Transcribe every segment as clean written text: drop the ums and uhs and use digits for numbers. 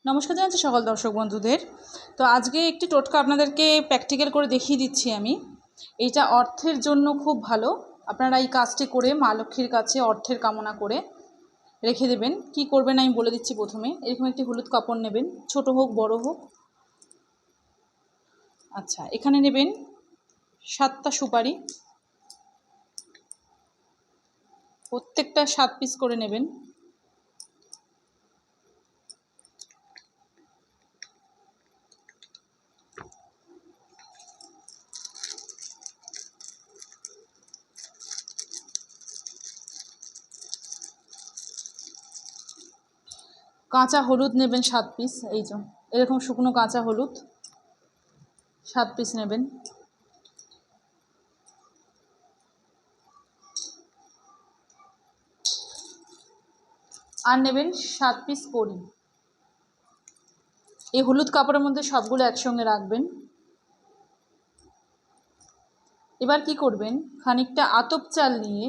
নমস্কার জানাচ্ছি সকল দর্শক বন্ধুদের। তো আজকে একটি টোটকা আপনাদেরকে প্র্যাকটিক্যাল করে দেখিয়ে দিচ্ছি আমি। এইটা অর্থের জন্য খুব ভালো। আপনারা এই কাজটি করে মা লক্ষ্মীর কাছে অর্থের কামনা করে রেখে দেবেন। কি করবেন আমি বলে দিচ্ছি। প্রথমে এরকম একটি হলুদ কাপড় নেবেন, ছোট হোক বড় হোক। আচ্ছা, এখানে নেবেন 7টা সুপারি, প্রত্যেকটা 7 পিস করে নেবেন। কাঁচা হলুদ নেবেন 7 পিস। এই যে এরকম শুকনো কাঁচা হলুদ 7 পিস নেবেন। আর নেবেন 7 পিস কড়ি। এই হলুদ কাপড়ের মধ্যে সবগুলো একসঙ্গে রাখবেন। এবার কি করবেন, খানিকটা আতপ চাল নিয়ে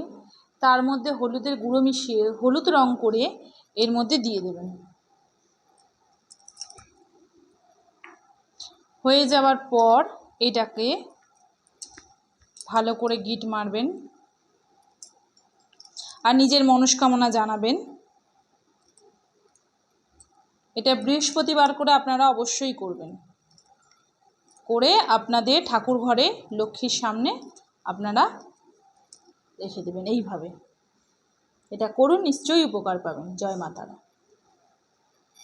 তার মধ্যে হলুদের গুঁড়ো মিশিয়ে হলুদ রং করে এর মধ্যে দিয়ে দেবেন। হয়ে যাওয়ার পর এটাকে ভালো করে গিট মারবেন আর নিজের মনস্কামনা জানাবেন। এটা বৃহস্পতিবার করে আপনারা অবশ্যই করবেন। করে আপনাদের ঠাকুর ঘরে লক্ষ্মীর সামনে আপনারা রেখে দেবেন। এইভাবে এটা করুন, নিশ্চয়ই উপকার পাবেন। জয় মা তারা।